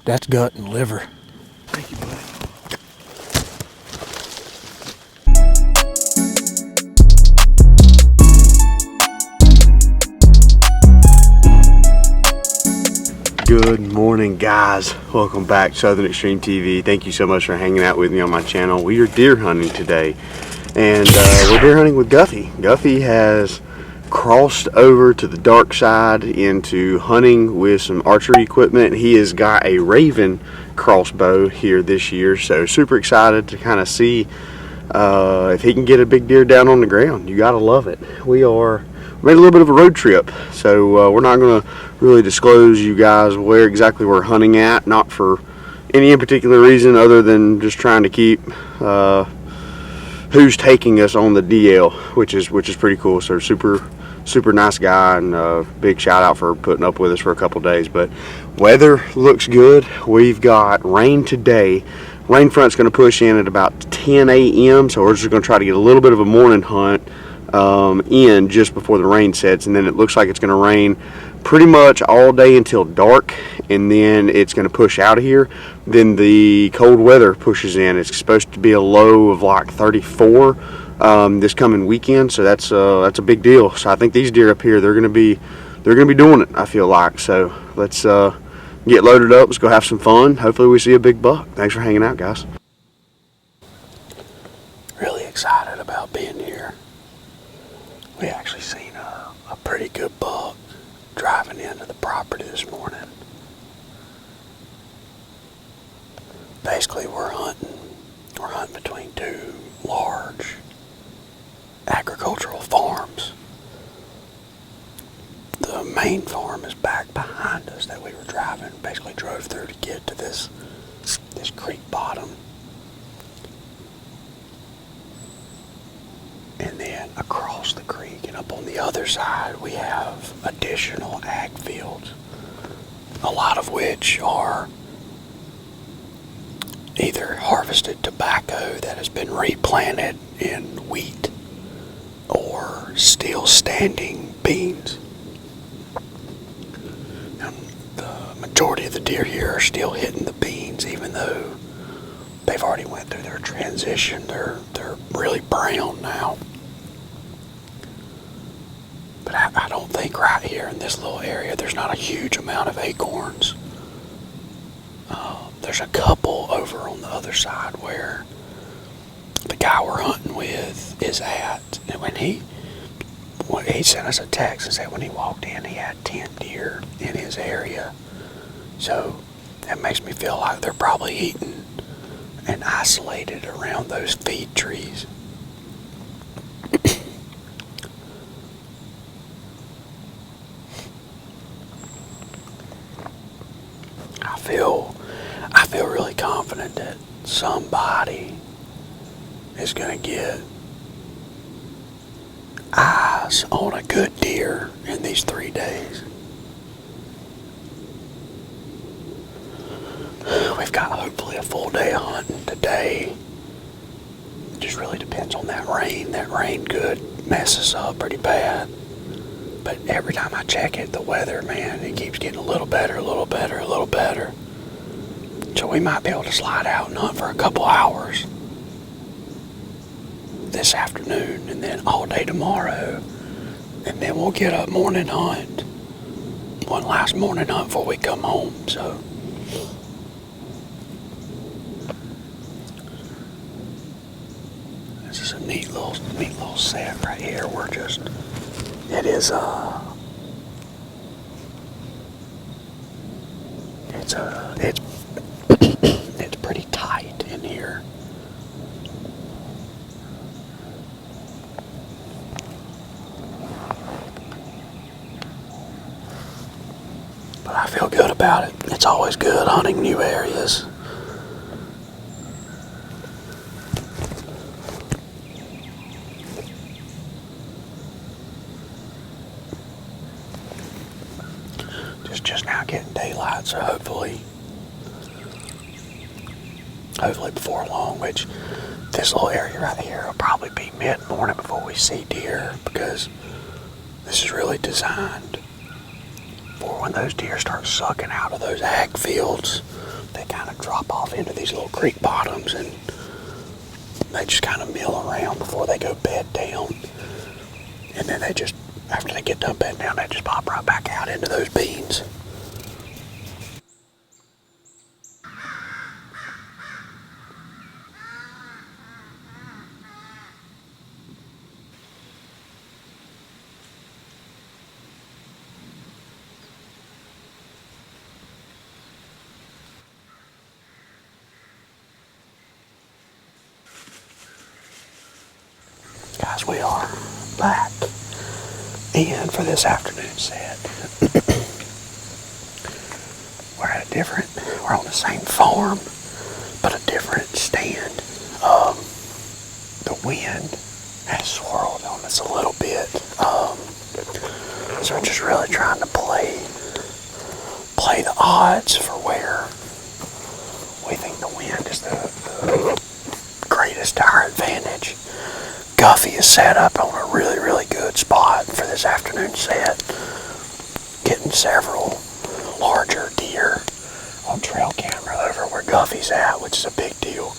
That's gut and liver. Thank you, buddy. Good morning, guys. Welcome back to Southern Extreme TV. Thank you so much for hanging out with me on my channel. We are deer hunting today, and we're deer hunting with Guffey. Guffey has crossed over to the dark side into hunting with some archery equipment. He has got a Raven crossbow here this year, so super excited to kind of see if he can get a big deer down on the ground. You gotta love it. We made a little bit of a road trip, so we're not going to really disclose you guys where exactly we're hunting at, not for any in particular reason other than just trying to keep who's taking us on the DL, which is pretty cool. So super nice guy, and big shout out for putting up with us for a couple days. But weather looks good. We've got rain today. Rain front's going to push in at about 10 a.m. so we're just going to try to get a little bit of a morning hunt in just before the rain sets, and then it looks like it's going to rain pretty much all day until dark, and then it's going to push out of here. Then the cold weather pushes in. It's supposed to be a low of like 34 this coming weekend, so that's a big deal. So I think these deer up here, they're going to be doing it, I feel like. So let's get loaded up. Let's go have some fun. Hopefully we see a big buck. Thanks for hanging out, guys. Really excited about being here. We actually seen a pretty good buck driving into the property this morning. Basically, we're hunting between two large agricultural farms. The main farm is back behind us that we were driving. Basically drove through to get to this creek bottom. And then across the creek and up on the other side, we have additional ag fields, a lot of which are either harvested tobacco that has been replanted in wheat or still standing beans. And the majority of the deer here are still hitting the beans, even though they've already went through their transition. They're really brown now. But I don't think right here in this little area there's not a huge amount of acorns. There's a couple over on the other side where the guy we're hunting with is at. And when he sent us a text and said when he walked in he had 10 deer in his area. So that makes me feel like they're probably eating and isolated around those feed trees. I feel really confident that somebody is going to get eyes on a good deer in these 3 days. We've got hopefully a full day of hunting today. It just really depends on that rain. That rain could mess us up pretty bad. But every time I check it, the weather, man, it keeps getting a little better, a little better, a little better. So we might be able to slide out and hunt for a couple hours this afternoon, and then all day tomorrow. And then we'll get a morning hunt. One last morning hunt before we come home, so. This is a neat little set right here. It's pretty tight in here. But I feel good about it. It's always good hunting new areas. Just now getting daylight, so hopefully before long, which this little area right here will probably be mid-morning before we see deer, because this is really designed for when those deer start sucking out of those ag fields drop off into these little creek bottoms, and they just kind of mill around before they go bed down. And then they just, after they get done bedding down, they just pop right back out into those beans. Guys, we are back. And for this afternoon set, we're on the same farm, but a different stand. The wind has swirled on us a little bit. So we're just really trying to play the odds for where we think the wind is the greatest to our advantage. Guffey is set up on a really, really good spot for this afternoon set. Getting several larger deer on trail camera over where Guffey's at, which is a big deal.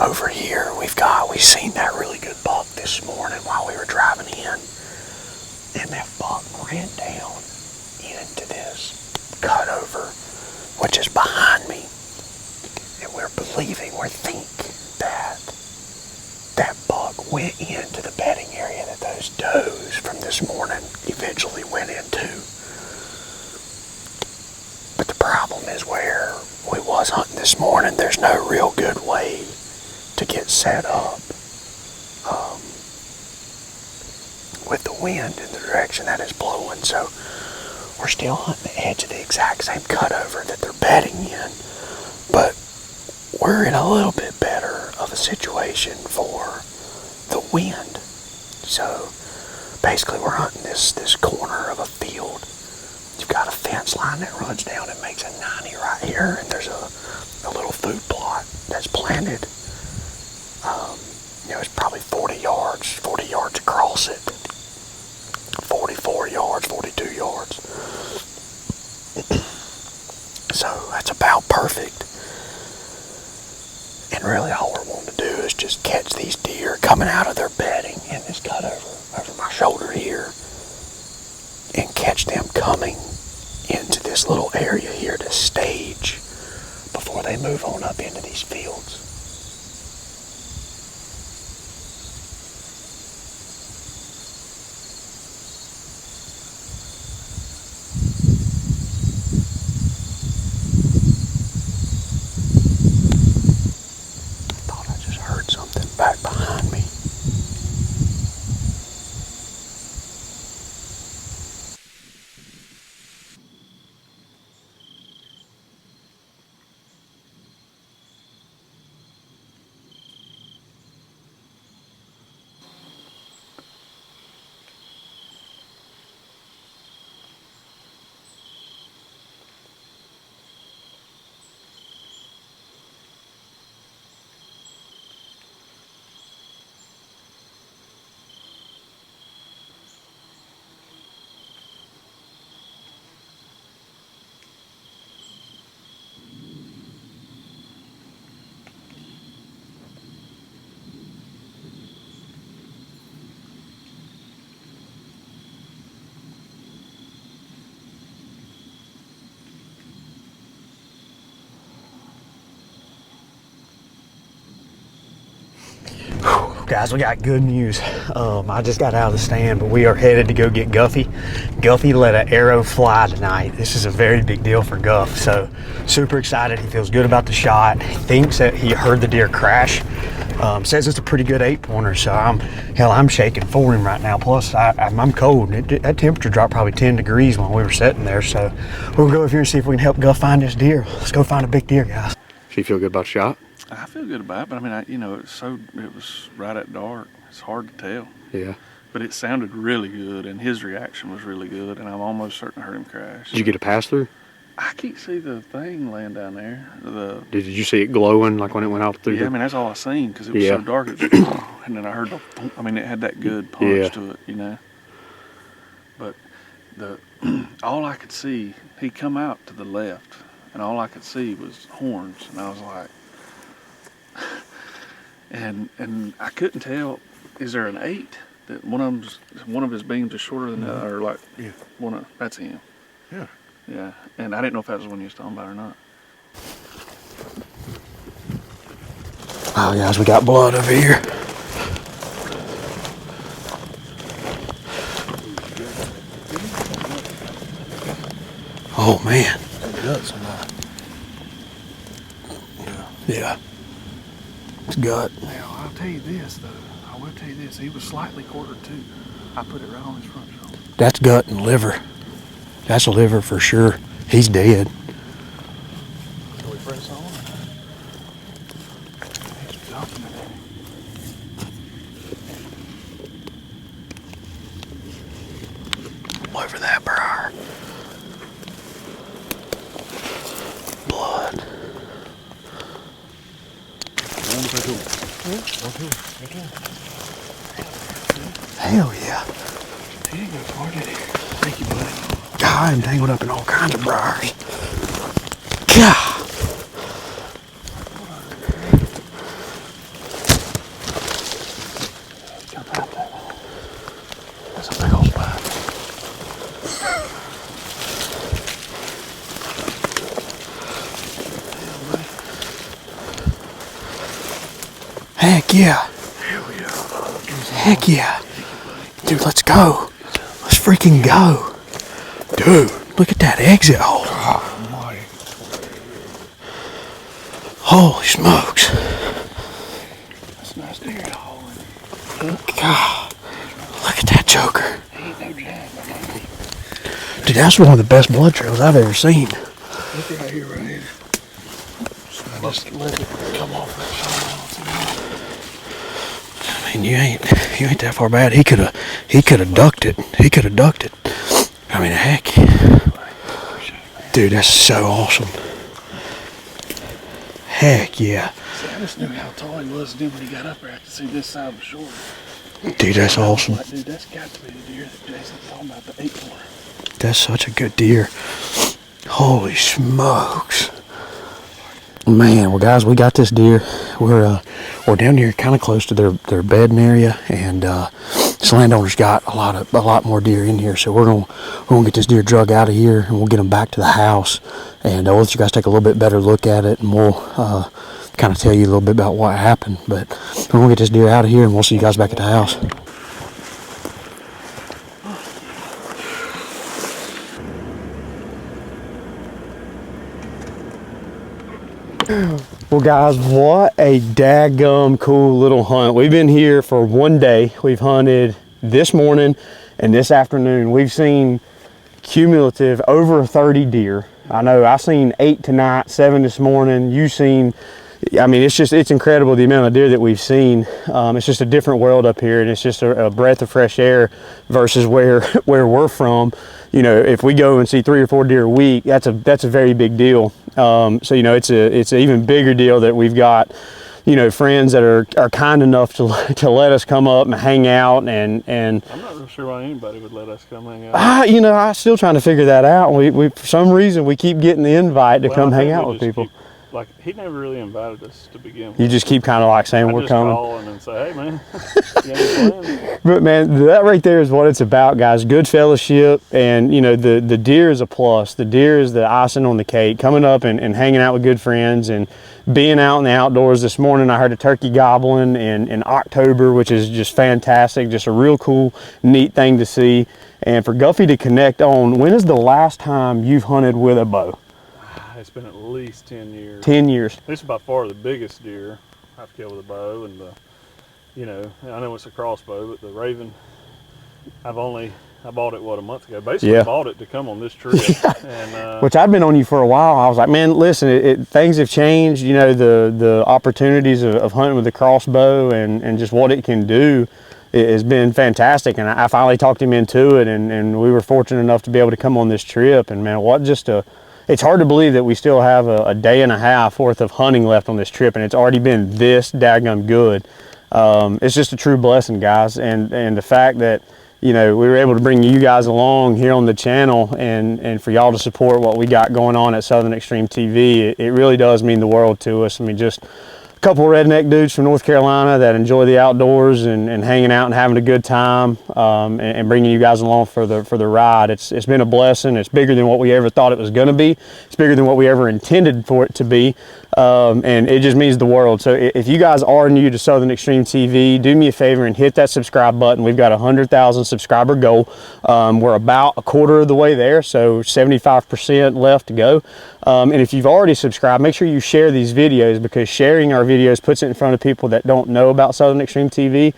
Over here, we've seen that really good buck this morning while we were driving in. And that buck ran down into this cutover, which is behind me. And we think that buck went into the bedding area that those does from this morning eventually went into. But the problem is where we was hunting this morning, there's no real good way to get set up with the wind in the direction that it's blowing. So we're still hunting the edge of the exact same cutover that they're bedding in, but we're in a little bit better of a situation for the wind. So basically we're hunting this corner of a field. You've got a fence line that runs down and makes a 90 right here, and there's a little food plot that's planted. It's probably 40 yards across it. 44 yards, 42 yards. So that's about perfect. And really all we're wanting to do is just catch these deer coming out of their bedding in this cutover over my shoulder here, and catch them coming into this little area here to stage before they move on up into these fields. Back behind me. Guys, we got good news. I just got out of the stand, but we are headed to go get Guffey. Guffey let an arrow fly tonight. This is a very big deal for Guff, so super excited. He feels good about the shot. He thinks that he heard the deer crash. Says it's a pretty good 8-pointer, so I'm shaking for him right now. Plus, I'm cold. That temperature dropped probably 10 degrees when we were sitting there, so we'll go over here and see if we can help Guff find this deer. Let's go find a big deer, guys. So you feel good about the shot? I feel good about it, but I mean, it was right at dark. It's hard to tell. Yeah. But it sounded really good, and his reaction was really good, and I'm almost certain I heard him crash. Did you get a pass through? I can't see the thing laying down there. Did you see it glowing like when it went out through? Yeah, I mean, that's all I seen because it was so dark. It was, and then I heard it had that good punch to it, But all I could see, he come out to the left, and all I could see was horns, and I was like, and I couldn't tell. Is there an 8 that one of his beams is shorter than the other, or like that's him. Yeah. Yeah, and I didn't know if that was the one you was talking about or not. Oh, guys, we got blood over here. Oh, man. Guts on that. Yeah. It's gut. Now, I'll tell you this, though. I will tell you this. He was slightly quartered, too. I put it right on his front shoulder. That's gut and liver. That's a liver for sure. He's dead. Can we press on? He's jumping at me. Over that briar. Blood. Hell yeah. He didn't go far, did he? Thank you, buddy. God, I'm tangled up in all kinds of briars. God. Jump out there. That's a big old spot. Heck yeah. Hell yeah. Heck yeah. Dude, let's go. Let's freaking go. Dude, look at that exit hole. Almighty. Holy smokes. That's a nice deer to haul in. God. Look at that joker. He ain't no jack. Dude, that's one of the best blood trails I've ever seen. Look right here, right here. Just let it come off that shoulder. I mean, you ain't that far bad. He could have ducked it. He could have ducked it. I mean, heck. Dude, that's so awesome. Heck yeah. See, I just knew how tall he was, and then when he got up there, I could see this side of the shoulder. Dude, that's awesome. Like, dude, that's got to be the deer that Jason's talking about, the 8-pointer. That's such a good deer. Holy smokes. Man, well guys, we got this deer. We're down here kind of close to their bedding area, and this landowner's got a lot more deer in here. So we're gonna get this deer drug out of here, and we'll get him back to the house, and we'll let you guys take a little bit better look at it, and we'll kind of tell you a little bit about what happened. But we're gonna get this deer out of here, and we'll see you guys back at the house. Well guys, what a daggum cool little hunt. We've been here for one day. We've hunted this morning and this afternoon. We've seen cumulative over 30 deer. I know I seen 8 tonight, 7 this morning. You've seen, I mean, it's incredible the amount of deer that we've seen. It's just a different world up here, and it's just a breath of fresh air versus where we're from. You know, if we go and see 3 or 4 deer a week, that's a very big deal. So you know, it's an even bigger deal that we've got, you know, friends that are kind enough to let us come up and hang out, and I'm not real sure why anybody would let us come hang out. you know, I'm still trying to figure that out. We for some reason we keep getting the invite to come hang out with people. Like, he never really invited us to begin with. You just keep kind of like saying we're coming. Calling and say, hey man, you got any plans? But man, that right there is what it's about, guys. Good fellowship, and you know, the deer is a plus. The deer is the icing on the cake. Coming up and hanging out with good friends and being out in the outdoors. This morning I heard a turkey gobbling in October, which is just fantastic. Just a real cool, neat thing to see. And for Guffey to connect on, when is the last time you've hunted with a bow? It's been at least 10 years. 10 years. This is by far the biggest deer I've killed with a bow, and you know, I know it's a crossbow, but the Raven, I bought it a month ago. Basically, Yeah. bought it to come on this trip. And Which I'd been on you for a while. I was like, man, listen, things have changed. You know, the opportunities of hunting with the crossbow and just what it can do has been fantastic. And I finally talked him into it, and we were fortunate enough to be able to come on this trip. And man, it's hard to believe that we still have a day and a half worth of hunting left on this trip, and it's already been this daggum good. It's just a true blessing, guys, and the fact that, you know, we were able to bring you guys along here on the channel, and for y'all to support what we got going on at Southern Extreme TV, it really does mean the world to us. I mean, just a couple of redneck dudes from North Carolina that enjoy the outdoors and hanging out and having a good time, and bringing you guys along for the ride. It's been a blessing. It's bigger than what we ever thought it was going to be. It's bigger than what we ever intended for it to be, and it just means the world. So if you guys are new to Southern Extreme TV, do me a favor and hit that subscribe button. We've got a 100,000 subscriber goal. We're about a quarter of the way there, so 75% left to go. And if you've already subscribed, make sure you share these videos, because sharing our videos puts it in front of people that don't know about Southern Extreme TV.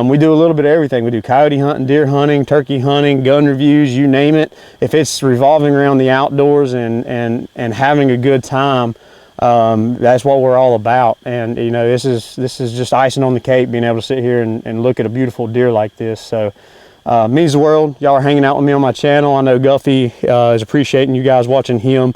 We do a little bit of everything. We do coyote hunting, deer hunting, turkey hunting, gun reviews, you name it. If it's revolving around the outdoors and having a good time, that's what we're all about. And you know, this is just icing on the cake, being able to sit here and look at a beautiful deer like this. So means the world. Y'all are hanging out with me on my channel. I know Guffey is appreciating you guys watching him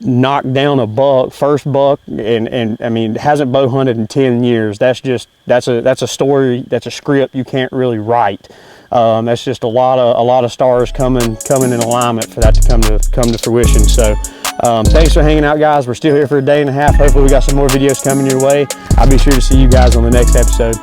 knock down a buck, first buck, and I mean, hasn't bow hunted in 10 years. That's a story, that's a script you can't really write. That's just a lot of stars coming in alignment for that to come to fruition. So thanks for hanging out, guys. We're still here for a day and a half. Hopefully we got some more videos coming your way. I'll be sure to see you guys on the next episode.